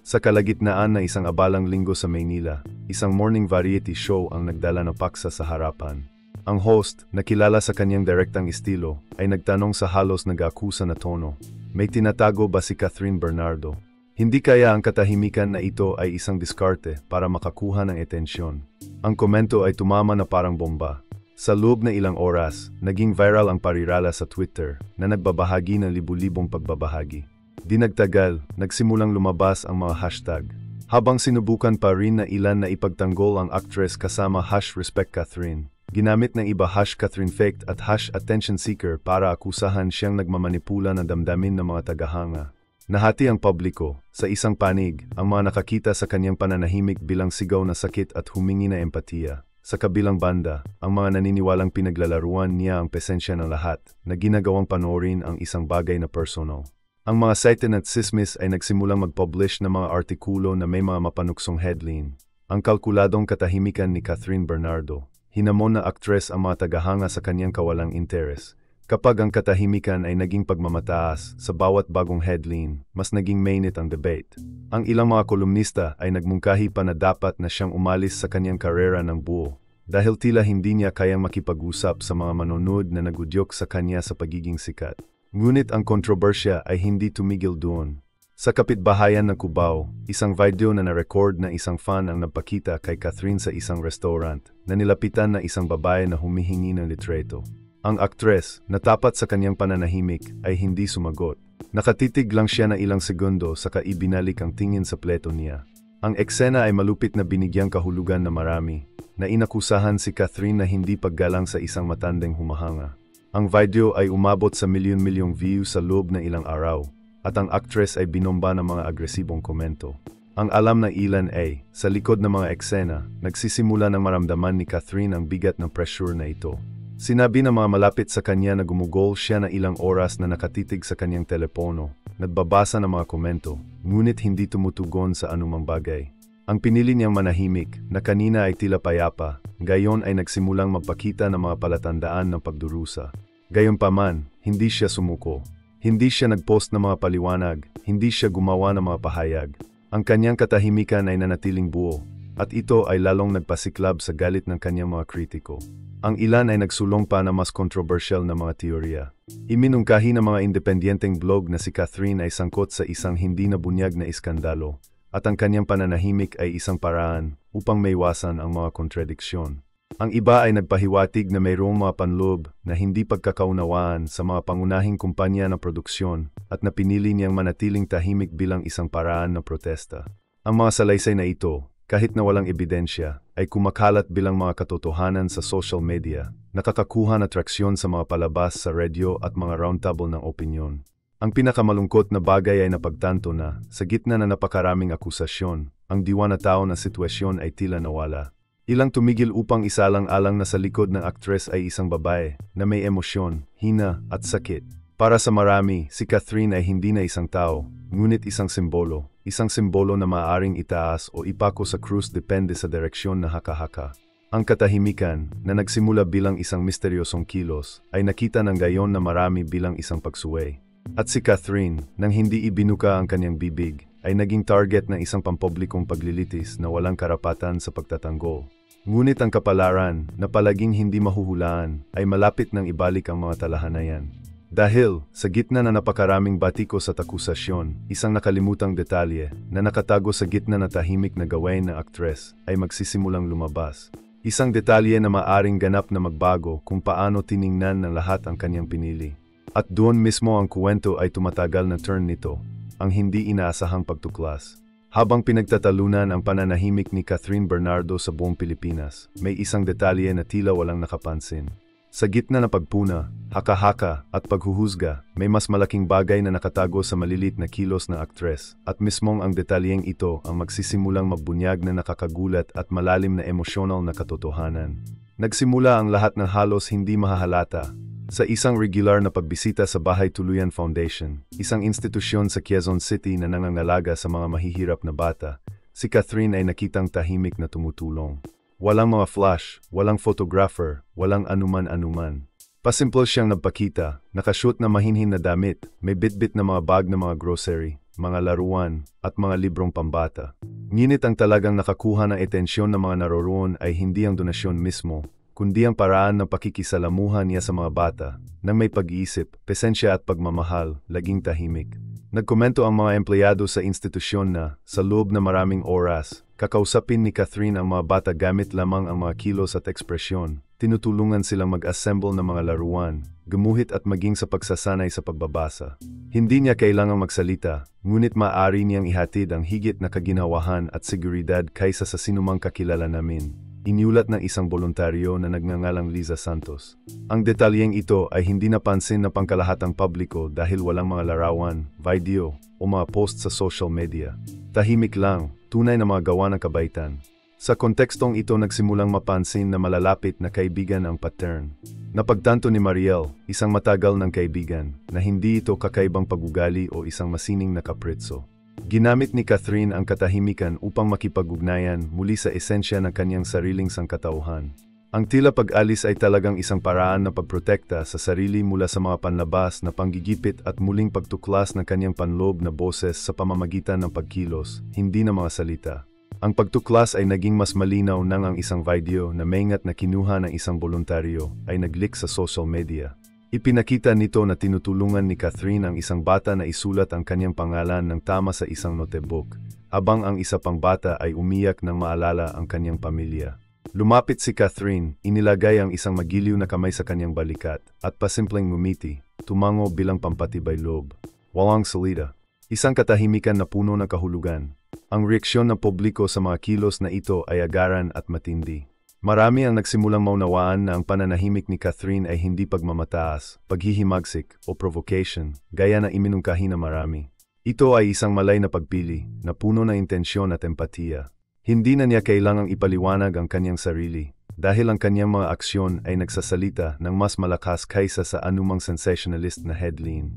Sa kalagitnaan na isang abalang linggo sa Maynila, isang morning variety show ang nagdala ng paksa sa harapan. Ang host, na kilala sa kanyang direktang estilo, ay nagtanong sa halos nag-akusa na tono, may tinatago ba si Catherine Bernardo? Hindi kaya ang katahimikan na ito ay isang diskarte para makakuha ng atensyon. Ang komento ay tumama na parang bomba. Sa loob na ilang oras, naging viral ang parirala sa Twitter na nagbabahagi ng libu-libong pagbabahagi. Di nagtagal, nagsimulang lumabas ang mga hashtag. Habang sinubukan pa rin na ilan na ipagtanggol ang actress kasama #RespectCatherine, ginamit ng iba #CatherineFaked at #AttentionSeeker para akusahan siyang nagmamanipula ng damdamin ng mga tagahanga. Nahati ang publiko. Sa isang panig, ang mga nakakita sa kanyang pananahimik bilang sigaw na sakit at humingi na empatiya. Sa kabilang banda, ang mga naniniwalang pinaglalaruan niya ang presensya ng lahat na ginagawang panoorin ang isang bagay na personal. Ang mga site at sismis ay nagsimulang mag-publish ng mga artikulo na may mga mapanuksong headline. Ang kalkuladong katahimikan ni Catherine Bernardo. Hinamon na aktres ang mga tagahanga sa kanyang kawalang interes. Kapag ang katahimikan ay naging pagmamataas sa bawat bagong headline, mas naging mainit ang debate. Ang ilang mga kolumnista ay nagmungkahi pa na dapat na siyang umalis sa kanyang karera ng buo dahil tila hindi niya kayang makipag-usap sa mga manonood na nagudyok sa kanya sa pagiging sikat. Ngunit ang kontrobersya ay hindi tumigil doon. Sa kapitbahayan ng Cubao, isang video na na-record na isang fan ang nagpakita kay Catherine sa isang restaurant na nilapitan na isang babae na humihingi ng litreto. Ang aktres, na tapat sa kanyang pananahimik, ay hindi sumagot. Nakatitig lang siya na ilang segundo saka ibinalik ang tingin sa pleto niya. Ang eksena ay malupit na binigyang kahulugan na marami, na inakusahan si Catherine na hindi paggalang sa isang matandang humahanga. Ang video ay umabot sa milyon-milyong views sa loob ng ilang araw, at ang actress ay binomba ng mga agresibong komento. Ang alam ng ilan ay, sa likod ng mga eksena, nagsisimula ng maramdaman ni Catherine ang bigat ng pressure na ito. Sinabi ng mga malapit sa kanya na gumugol siya na ilang oras na nakatitig sa kanyang telepono, nagbabasa ng mga komento, ngunit hindi tumutugon sa anumang bagay. Ang pinili niyang manahimik, na kanina ay tila payapa, gayon ay nagsimulang magpakita ng mga palatandaan ng pagdurusa. Gayunpaman, hindi siya sumuko. Hindi siya nagpost ng mga paliwanag, hindi siya gumawa ng mga pahayag. Ang kanyang katahimikan ay nanatiling buo, at ito ay lalong nagpasiklab sa galit ng kanyang mga kritiko. Ang ilan ay nagsulong pa na mas kontrobersyal na mga teorya. Iminungkahi ng mga independenteng blog na si Catherine ay sangkot sa isang hindi nabunyag na iskandalo, at ang kanyang pananahimik ay isang paraan upang maiwasan ang mga kontradiksyon. Ang iba ay nagpahiwatig na mayroong mga panloob na hindi pagkakaunawaan sa mga pangunahing kumpanya ng produksyon at na pinili niyang manatiling tahimik bilang isang paraan ng protesta. Ang mga salaysay na ito, kahit na walang ebidensya, ay kumakalat bilang mga katotohanan sa social media, nakakakuha ng atraksyon sa mga palabas sa radyo at mga roundtable ng opinyon. Ang pinakamalungkot na bagay ay napagtanto na, sa gitna na napakaraming akusasyon, ang diwa na tao na sitwasyon ay tila nawala. Ilang tumigil upang isalang-alang na sa likod ng aktres ay isang babae na may emosyon, hina at sakit. Para sa marami, si Catherine ay hindi na isang tao, ngunit isang simbolo na maaaring itaas o ipako sa krus depende sa direksyon na haka-haka. Ang katahimikan, na nagsimula bilang isang misteryosong kilos, ay nakita ng gayon na marami bilang isang pagsuway. At si Catherine, nang hindi ibinuka ang kanyang bibig, ay naging target ng isang pampublikong paglilitis na walang karapatan sa pagtatanggol. Ngunit ang kapalaran, na palaging hindi mahuhulaan, ay malapit nang ibalik ang mga talahanayan. Dahil, sa gitna na napakaraming batikos at akusasyon, isang nakalimutang detalye na nakatago sa gitna na tahimik na gawain ng aktres ay magsisimulang lumabas. Isang detalye na maaring ganap na magbago kung paano tiningnan ng lahat ang kanyang pinili. At doon mismo ang kwento ay tumatagal na turn nito, ang hindi inaasahang pagtuklas. Habang pinagtatalunan ang pananahimik ni Catherine Bernardo sa buong Pilipinas, may isang detalye na tila walang nakapansin. Sa gitna ng pagpuna, haka-haka at paghuhusga, may mas malaking bagay na nakatago sa malilit na kilos ng aktres, at mismong ang detalyeng ito ang magsisimulang magbunyag na nakakagulat at malalim na emosyonal na katotohanan. Nagsimula ang lahat ng halos hindi mahahalata sa isang regular na pagbisita sa Bahay Tuluyan Foundation, isang institusyon sa Quezon City na nangangalaga sa mga mahihirap na bata. Si Catherine ay nakitang tahimik na tumutulong. Walang mga flash, walang photographer, walang anuman-anuman. Pasimple siyang nagpakita, nakashoot na mahinhin na damit, may bitbit na mga bag na mga grocery, mga laruan, at mga librong pambata. Ngunit ang talagang nakakuha ng atensyon ng mga naroroon ay hindi ang donasyon mismo, kundi ang paraan ng pakikisalamuhan niya sa mga bata, nang may pag-iisip, pesensya at pagmamahal, laging tahimik. Nagkomento ang mga empleyado sa institusyon na, sa loob na maraming oras, kakausapin ni Catherine ang mga bata gamit lamang ang mga kilos at ekspresyon. Tinutulungan silang mag-assemble ng mga laruan, gumuhit at maging sa pagsasanay sa pagbabasa. Hindi niya kailangang magsalita, ngunit maaari niyang ihatid ang higit na kaginawahan at seguridad kaysa sa sinumang kakilala namin. Inyulat ng isang voluntaryo na nagngangalang Liza Santos. Ang detalyeng ito ay hindi napansin ng pangkalahatang publiko dahil walang mga larawan, video, o mga post sa social media. Tahimik lang, tunay na mga gawa ng kabaitan. Sa kontekstong ito nagsimulang mapansin na malalapit na kaibigan ang pattern. Napagtanto ni Mariel, isang matagal ng kaibigan, na hindi ito kakaibang pagugali o isang masining na kapritso. Ginamit ni Catherine ang katahimikan upang makipag-ugnayan muli sa esensya ng kanyang sariling sangkatauhan. Ang tila pag-alis ay talagang isang paraan na pagprotekta sa sarili mula sa mga panlabas na panggigipit at muling pagtuklas ng kanyang panloob na boses sa pamamagitan ng pagkilos, hindi ng mga salita. Ang pagtuklas ay naging mas malinaw nang ang isang video na maingat na kinuha ng isang voluntaryo ay nag-leak sa social media. Ipinakita nito na tinutulungan ni Catherine ang isang bata na isulat ang kanyang pangalan ng tama sa isang notebook, habang ang isa pang bata ay umiyak nang maalala ang kanyang pamilya. Lumapit si Catherine, inilagay ang isang magiliw na kamay sa kanyang balikat, at pasimpleng ngumiti, tumango bilang pampatibay loob. Walang salita. Isang katahimikan na puno ng kahulugan. Ang reaksyon ng publiko sa mga kilos na ito ay agaran at matindi. Marami ang nagsimulang maunawaan na ang pananahimik ni Catherine ay hindi pagmamataas, paghihimagsik, o provocation, gaya na iminungkahi na marami. Ito ay isang malay na pagpili, na puno ng intensyon at empatiya. Hindi na niya kailangang ipaliwanag ang kanyang sarili. dahil ang kanyang mga aksyon ay nagsasalita ng mas malakas kaysa sa anumang sensationalist na headline.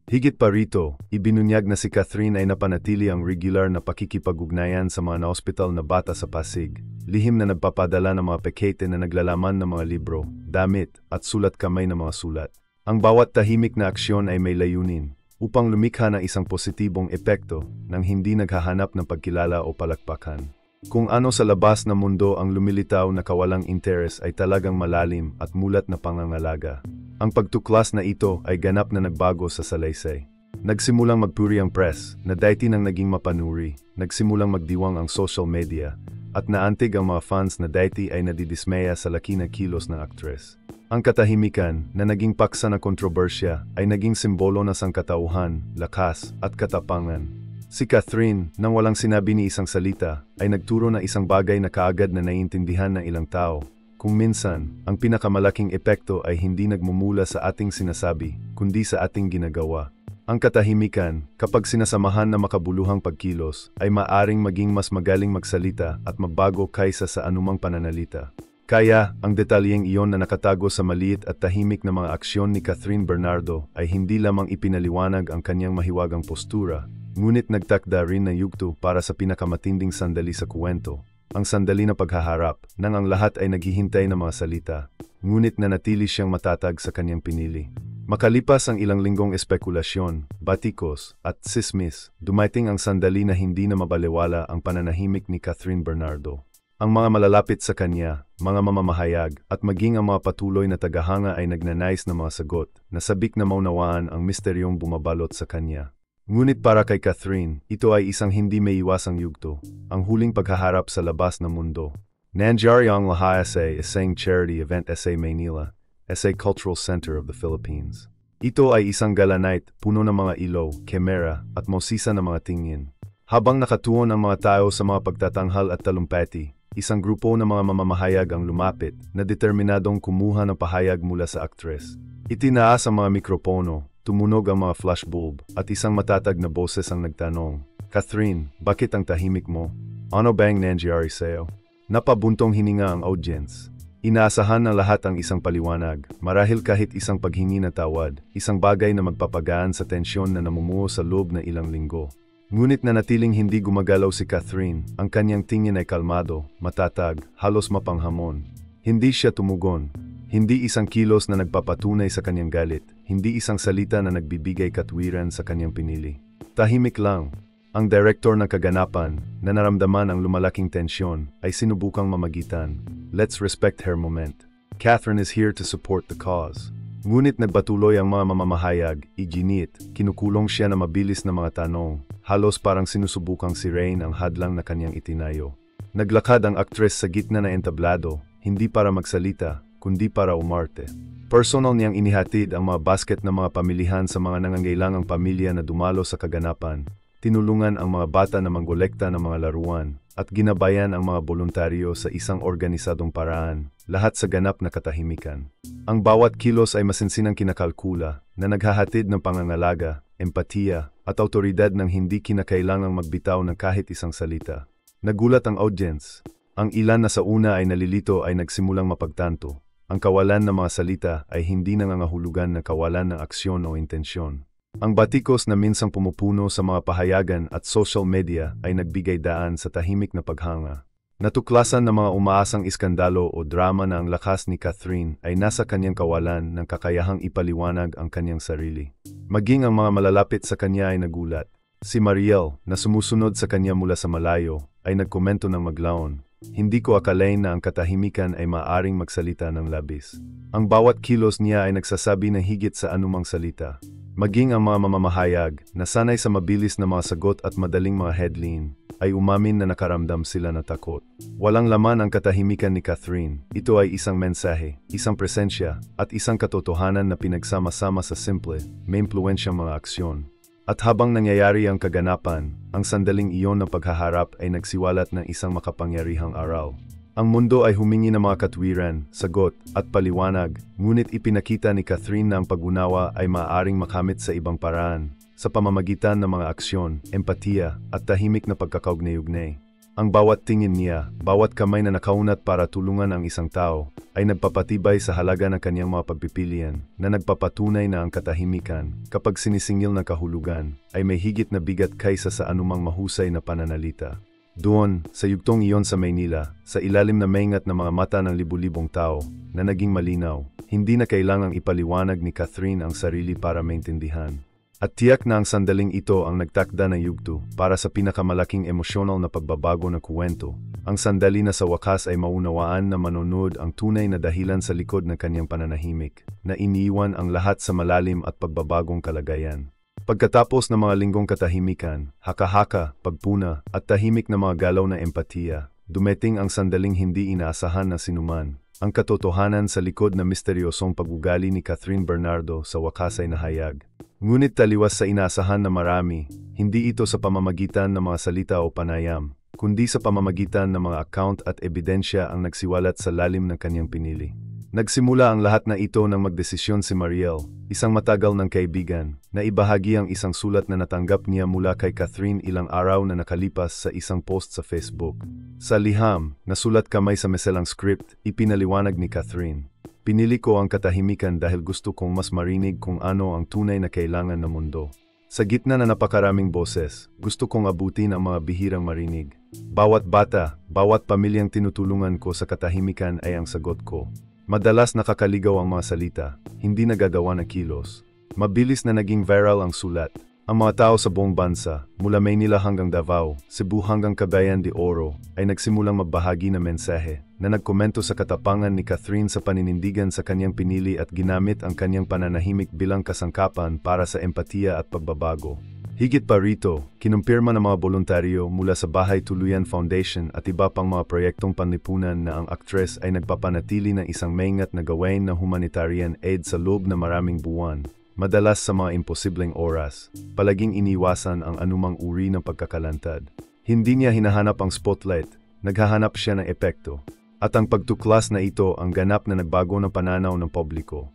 Higit pa rito, ibinunyag na si Catherine ay napanatili ang regular na pakikipag-ugnayan sa mga na-hospital na bata sa Pasig, lihim na nagpapadala ng mga pekete na naglalaman ng mga libro, damit, at sulat kamay ng mga sulat. Ang bawat tahimik na aksyon ay may layunin, upang lumikha ng isang positibong epekto nang hindi naghahanap ng pagkilala o palakpakan. Kung ano sa labas ng mundo ang lumilitaw na kawalang interes ay talagang malalim at mulat na pangangalaga. Ang pagtuklas na ito ay ganap na nagbago sa salaysay. Nagsimulang magpuri ang press, na dati nang naging mapanuri, nagsimulang magdiwang ang social media, at naantig ang mga fans na dati ay nadidismaya sa laki na kilos ng aktres. Ang katahimikan na naging paksa na kontrobersya ay naging simbolo na sangkatauhan, lakas, at katapangan. Si Catherine, nang walang sinabi ni isang salita, ay nagturo na isang bagay na kaagad na naiintindihan ng ilang tao. Kung minsan, ang pinakamalaking epekto ay hindi nagmumula sa ating sinasabi, kundi sa ating ginagawa. Ang katahimikan, kapag sinasamahan na makabuluhang pagkilos, ay maaring maging mas magaling magsalita at magbago kaysa sa anumang pananalita. Kaya, ang detalyeng iyon na nakatago sa maliit at tahimik na mga aksyon ni Catherine Bernardo ay hindi lamang ipinaliwanag ang kanyang mahiwagang postura, ngunit nagtakda rin ng yugto para sa pinakamatinding sandali sa kwento, ang sandali na paghaharap, nang ang lahat ay naghihintay ng mga salita, ngunit nanatili siyang matatag sa kanyang pinili. Makalipas ang ilang linggong espekulasyon, batikos, at sismis, dumating ang sandali na hindi na mabaliwala ang pananahimik ni Catherine Bernardo. Ang mga malalapit sa kanya, mga mamamahayag, at maging ang mga patuloy na tagahanga ay nagnanais ng mga sagot, na sabik na maunawaan ang misteryong bumabalot sa kanya. Ngunit para kay Catherine, ito ay isang hindi may iwasang yugto, ang huling paghaharap sa labas ng mundo. Nangyari ang lahat sa isang charity event sa Manila, sa Cultural Center of the Philippines. Ito ay isang gala night, puno ng mga ilaw, kamera, at musika ng mga tingin. Habang nakatuon ang mga tao sa mga pagtatanghal at talumpati, isang grupo ng mga mamamahayag ang lumapit na determinadong kumuha ng pahayag mula sa aktres. Itinaas ang mga mikropono, tumunog ang mga flashbulb, at isang matatag na boses ang nagtanong, "Catherine, bakit ang tahimik mo? Ano bang nangyari sa'yo?" Napabuntong hininga ang audience. Inaasahan ng lahat ang isang paliwanag, marahil kahit isang paghingi na tawad, isang bagay na magpapagaan sa tensyon na namumuo sa loob na ilang linggo. Ngunit nanatiling hindi gumagalaw si Catherine, ang kanyang tingin ay kalmado, matatag, halos mapanghamon. Hindi siya tumugon. Hindi isang kilos na nagpapatunay sa kanyang galit, hindi isang salita na nagbibigay katwiran sa kanyang pinili. Tahimik lang. Ang direktor ng kaganapan, na naramdaman ang lumalaking tensyon, ay sinubukang mamagitan. Let's respect her moment. Catherine is here to support the cause. Ngunit nagpatuloy ang mga mamamahayag, iginit, kinukulong siya na mabilis na mga tanong, halos parang sinusubukang sirain ang hadlang na kanyang itinayo. Naglakad ang aktres sa gitna na entablado, hindi para magsalita, kundi para umarte. Personal niyang inihatid ang mga basket ng mga pamilihan sa mga nangangailangang pamilya na dumalo sa kaganapan, tinulungan ang mga bata na manggolekta ng mga laruan, at ginabayan ang mga voluntaryo sa isang organisadong paraan, lahat sa ganap na katahimikan. Ang bawat kilos ay masinsinang kinakalkula, na naghahatid ng pangangalaga, empatiya, at autoridad ng hindi kinakailangang magbitaw ng kahit isang salita. Nagulat ang audience. Ang ilan na sa una ay nalilito ay nagsimulang mapagtanto. Ang kawalan ng mga salita ay hindi nangangahulugan ng kawalan ng aksyon o intensyon. Ang batikos na minsang pumupuno sa mga pahayagan at social media ay nagbigay daan sa tahimik na paghanga. Natuklasan ng mga umaasang iskandalo o drama na ang lakas ni Catherine ay nasa kanyang kawalan ng kakayahang ipaliwanag ang kanyang sarili. Maging ang mga malalapit sa kanya ay nagulat. Si Mariel, na sumusunod sa kanya mula sa malayo, ay nagkomento ng maglaon. Hindi ko akalain na ang katahimikan ay maaring magsalita ng labis. Ang bawat kilos niya ay nagsasabi ng higit sa anumang salita. Maging ang mga mamamahayag, na sanay sa mabilis na mga sagot at madaling mga headline, ay umamin na nakaramdam sila na takot. Walang laman ang katahimikan ni Catherine. Ito ay isang mensahe, isang presensya, at isang katotohanan na pinagsama-sama sa simple, may impluwensyang mga aksyon. At habang nangyayari ang kaganapan, ang sandaling iyon ng paghaharap ay nagsiwalat ng isang makapangyarihang aral. Ang mundo ay humingi ng mga katwiran, sagot, at paliwanag, ngunit ipinakita ni Catherine na ang pag-unawa ay maaaring makamit sa ibang paraan, sa pamamagitan ng mga aksyon, empatiya, at tahimik na pagkakaugnay-ugnay. Ang bawat tingin niya, bawat kamay na nakaunat para tulungan ang isang tao, ay nagpapatibay sa halaga ng kanyang mga pagpipilian, na nagpapatunay na ang katahimikan, kapag sinisingil ng kahulugan, ay may higit na bigat kaysa sa anumang mahusay na pananalita. Doon, sa yugtong iyon sa Maynila, sa ilalim na maingat na mga mata ng libu-libong tao, na naging malinaw, hindi na kailangang ipaliwanag ni Catherine ang sarili para maintindihan. At tiyak na ang sandaling ito ang nagtakda ng yugto para sa pinakamalaking emosyonal na pagbabago ng kwento. Ang sandali na sa wakas ay maunawaan na manonood ang tunay na dahilan sa likod ng kanyang pananahimik, na iniiwan ang lahat sa malalim at pagbabagong kalagayan. Pagkatapos ng mga linggong katahimikan, haka-haka, pagpuna, at tahimik na mga galaw ng empatiya, dumating ang sandaling hindi inaasahan na sinuman. Ang katotohanan sa likod na misteryosong pag-ugali ni Catherine Bernardo sa wakas ay nahayag. Ngunit taliwas sa inaasahan na marami, hindi ito sa pamamagitan ng mga salita o panayam, kundi sa pamamagitan ng mga account at ebidensya ang nagsiwalat sa lalim ng kanyang pinili. Nagsimula ang lahat na ito nang magdesisyon si Mariel, isang matagal ng kaibigan, na ibahagi ang isang sulat na natanggap niya mula kay Catherine ilang araw na nakalipas sa isang post sa Facebook. Sa liham, nasulat kamay sa meselang script, ipinaliwanag ni Catherine. Pinili ko ang katahimikan dahil gusto kong mas marinig kung ano ang tunay na kailangan ng mundo. Sa gitna na napakaraming boses, gusto kong abutin ang mga bihirang marinig. Bawat bata, bawat pamilyang tinutulungan ko sa katahimikan ay ang sagot ko. Madalas nakakaligaw ang mga salita, hindi nagagawa ng kilos. Mabilis na naging viral ang sulat. Ang mga tao sa buong bansa, mula Maynila hanggang Davao, Cebu hanggang Cagayan de Oro, ay nagsimulang magbahagi ng mensahe na nagkomento sa katapangan ni Catherine sa paninindigan sa kanyang pinili at ginamit ang kanyang pananahimik bilang kasangkapan para sa empatiya at pagbabago. Higit pa rito, kinumpirma ng mga voluntaryo mula sa Bahay Tuluyan Foundation at iba pang mga proyektong panlipunan na ang aktres ay nagpapanatili ng isang maingat na gawain ng humanitarian aid sa loob na maraming buwan, madalas sa mga imposibleng oras, palaging iniwasan ang anumang uri ng pagkakalantad. Hindi niya hinahanap ang spotlight, naghahanap siya ng epekto. At ang pagtuklas na ito ang ganap na nagbago ng pananaw ng publiko.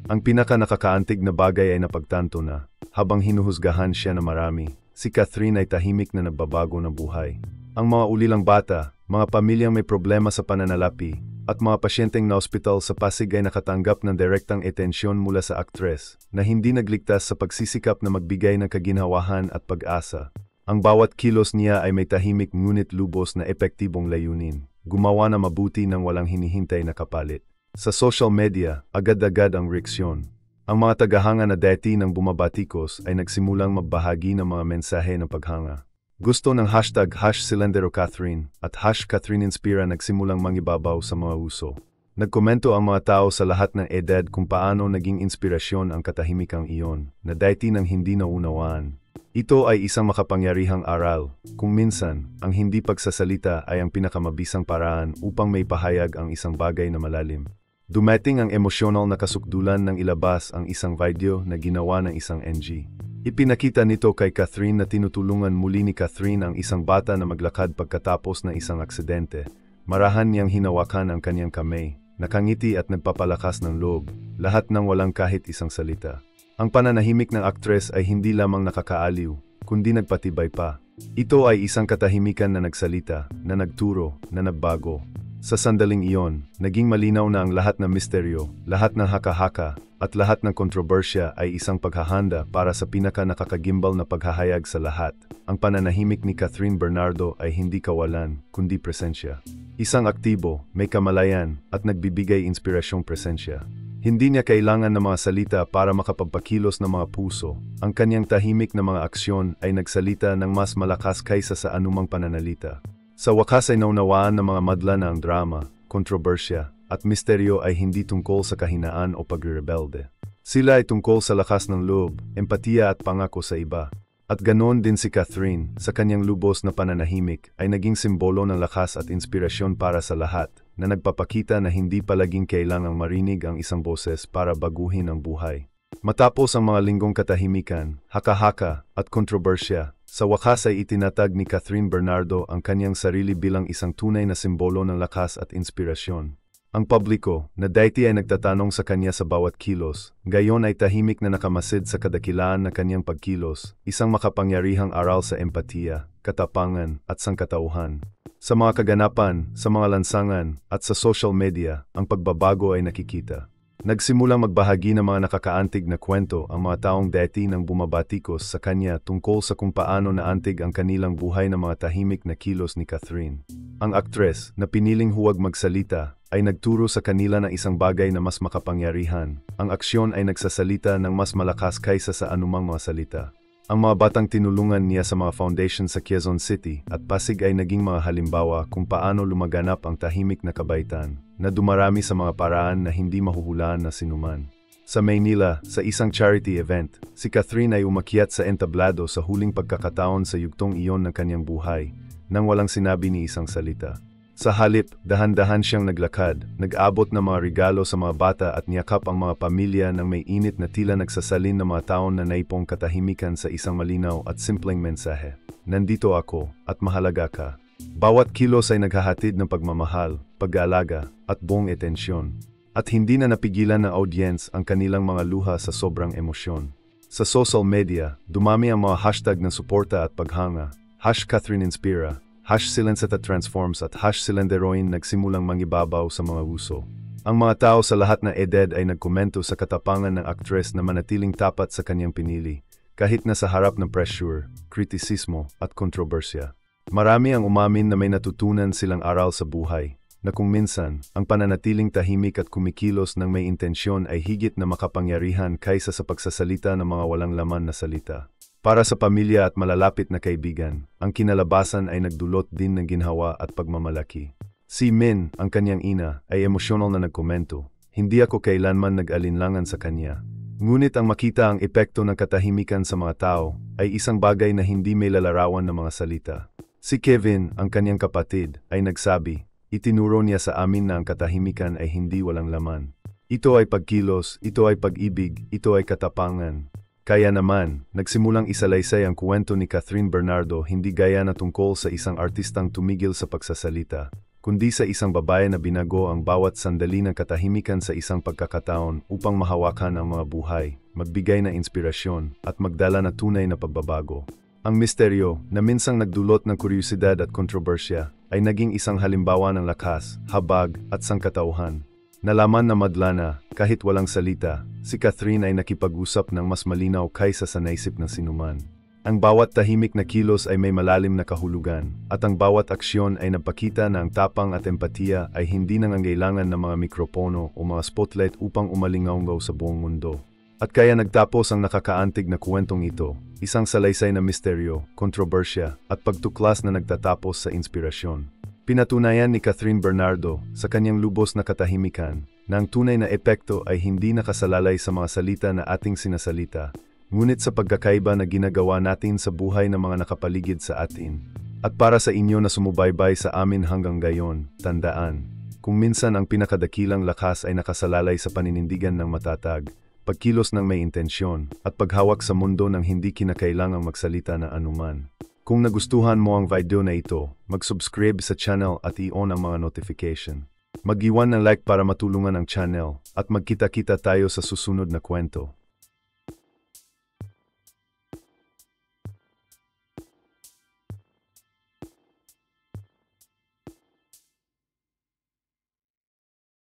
Ang pinaka-nakakaantig na bagay ay napagtanto na, habang hinuhusgahan siya na marami, si Catherine ay tahimik na nagbabago ng buhay. Ang mga ulilang bata, mga pamilyang may problema sa pananalapi, at mga pasyenteng na ospital sa Pasig ay nakatanggap ng direktang atensyon mula sa aktres, na hindi nagligtas sa pagsisikap na magbigay ng kaginhawahan at pag-asa. Ang bawat kilos niya ay may tahimik ngunit lubos na epektibong layunin, gumawa na mabuti ng walang hinihintay na kapalit. Sa social media, agad-agad ang reaksyon. Ang mga tagahanga na dati ng bumabatikos ay nagsimulang magbahagi ng mga mensahe ng paghanga. Gusto ng #CylinderoCatherine at #CatherineInspira nagsimulang mangibabaw sa mga uso. Nagkomento ang mga tao sa lahat ng edad kung paano naging inspirasyon ang katahimikang iyon, na dati nang hindi naunawaan. Ito ay isang makapangyarihang aral, kung minsan, ang hindi pagsasalita ay ang pinakamabisang paraan upang may pahayag ang isang bagay na malalim. Dumating ang emosyonal na kasukdulan ng ilabas ang isang video na ginawa ng isang NG. Ipinakita nito kay Catherine na tinutulungan muli ni Catherine ang isang bata na maglakad pagkatapos ng isang aksidente. Marahan niyang hinawakan ang kanyang kamay, nakangiti at nagpapalakas ng loob, lahat ng walang kahit isang salita. Ang pananahimik ng aktres ay hindi lamang nakakaaliw, kundi nagpatibay pa. Ito ay isang katahimikan na nagsalita, na nagturo, na nagbago. Sa sandaling iyon, naging malinaw na ang lahat ng misteryo, lahat ng haka-haka, at lahat ng kontrobersya ay isang paghahanda para sa pinaka-nakakagimbal na paghahayag sa lahat. Ang pananahimik ni Catherine Bernardo ay hindi kawalan, kundi presensya. Isang aktibo, may kamalayan, at nagbibigay inspirasyong presensya. Hindi niya kailangan ng mga salita para makapagpakilos ng mga puso. Ang kanyang tahimik na mga aksyon ay nagsalita ng mas malakas kaysa sa anumang pananalita. Sa wakas ay naunawaan ng mga madla na ang drama, kontrobersya, at misteryo ay hindi tungkol sa kahinaan o pagrebelde. Sila ay tungkol sa lakas ng loob, empatiya at pangako sa iba. At ganoon din si Catherine, sa kanyang lubos na pananahimik, ay naging simbolo ng lakas at inspirasyon para sa lahat, na nagpapakita na hindi palaging kailangang marinig ang isang boses para baguhin ang buhay. Matapos ang mga linggong katahimikan, haka-haka, at kontrobersya, sa wakas ay itinatag ni Catherine Bernardo ang kanyang sarili bilang isang tunay na simbolo ng lakas at inspirasyon. Ang publiko, na dati ay nagtatanong sa kanya sa bawat kilos, gayon ay tahimik na nakamasid sa kadakilaan na kanyang pagkilos, isang makapangyarihang aral sa empatiya, katapangan, at sangkatauhan. Sa mga kaganapan, sa mga lansangan, at sa social media, ang pagbabago ay nakikita. Nagsimulang magbahagi ng mga nakakaantig na kwento ang mga taong dati nang bumabatikos sa kanya tungkol sa kung paano naantig ang kanilang buhay ng mga tahimik na kilos ni Catherine. Ang aktres, na piniling huwag magsalita, ay nagturo sa kanila ng isang bagay na mas makapangyarihan. Ang aksyon ay nagsasalita ng mas malakas kaysa sa anumang mga salita. Ang mga batang tinulungan niya sa mga foundation sa Quezon City at Pasig ay naging mga halimbawa kung paano lumaganap ang tahimik na kabaitan, na dumarami sa mga paraan na hindi mahuhulaan na sinuman. Sa Maynila, sa isang charity event, si Catherine ay umakyat sa entablado sa huling pagkakataon sa yugtong iyon ng kanyang buhay, nang walang sinabi ni isang salita. Sa halip, dahan-dahan siyang naglakad, nag-abot ng mga regalo sa mga bata at niyakap ang mga pamilya ng may init na tila nagsasalin ng mga taon na naipong katahimikan sa isang malinaw at simpleng mensahe. Nandito ako, at mahalaga ka. Bawat kilos ay naghahatid ng pagmamahal, pag-aalaga, at buong atensyon. At hindi na napigilan ng audience ang kanilang mga luha sa sobrang emosyon. Sa social media, dumami ang mga hashtag ng suporta at paghanga, #CatherineInspira, #SilenceTransforms at #Silenderoin nagsimulang mangibabaw sa mga uso. Ang mga tao sa lahat na edad ay nagkomento sa katapangan ng aktres na manatiling tapat sa kanyang pinili, kahit na sa harap ng pressure, kritisismo at kontrobersya. Marami ang umamin na may natutunan silang aral sa buhay, na kung minsan, ang pananatiling tahimik at kumikilos ng may intensyon ay higit na makapangyarihan kaysa sa pagsasalita ng mga walang laman na salita. Para sa pamilya at malalapit na kaibigan, ang kinalabasan ay nagdulot din ng ginhawa at pagmamalaki. Si Min, ang kanyang ina, ay emosyonal na nagkomento. Hindi ako kailanman nag-alinlangan sa kanya. Ngunit ang makita ang epekto ng katahimikan sa mga tao ay isang bagay na hindi may lalarawan ng mga salita. Si Kevin, ang kanyang kapatid, ay nagsabi, itinuro niya sa amin na ang katahimikan ay hindi walang laman. Ito ay pagkilos, ito ay pag-ibig, ito ay katapangan. Kaya naman, nagsimulang isalaysay ang kwento ni Catherine Bernardo hindi gaya na tungkol sa isang artistang tumigil sa pagsasalita, kundi sa isang babae na binago ang bawat sandali ng katahimikan sa isang pagkakataon upang mahawakan ang mga buhay, magbigay ng inspirasyon, at magdala na tunay na pagbabago. Ang misteryo, na minsang nagdulot ng kuryosidad at kontrobersya, ay naging isang halimbawa ng lakas, habag, at sangkatauhan. Nalaman na madla na, kahit walang salita, si Catherine ay nakipag-usap ng mas malinaw kaysa sa naisip ng sinuman. Ang bawat tahimik na kilos ay may malalim na kahulugan, at ang bawat aksyon ay nagpakita na ang tapang at empatiya ay hindi nangangailangan ng mga mikropono o mga spotlight upang umalingaw sa buong mundo. At kaya nagtapos ang nakakaantig na kwentong ito, isang salaysay na misteryo, kontrobersya, at pagtuklas na nagtatapos sa inspirasyon. Pinatunayan ni Catherine Bernardo sa kanyang lubos na katahimikan na ang tunay na epekto ay hindi nakasalalay sa mga salita na ating sinasalita, ngunit sa pagkakaiba na ginagawa natin sa buhay ng mga nakapaligid sa atin. At para sa inyo na sumubaybay sa amin hanggang gayon, tandaan, kung minsan ang pinakadakilang lakas ay nakasalalay sa paninindigan ng matatag, pagkilos ng may intensyon, at paghawak sa mundo ng hindi kinakailangang magsalita na anuman. Kung nagustuhan mo ang video na ito, mag-subscribe sa channel at i-on ang mga notification. Mag-iwan ng like para matulungan ang channel, at magkita-kita tayo sa susunod na kwento.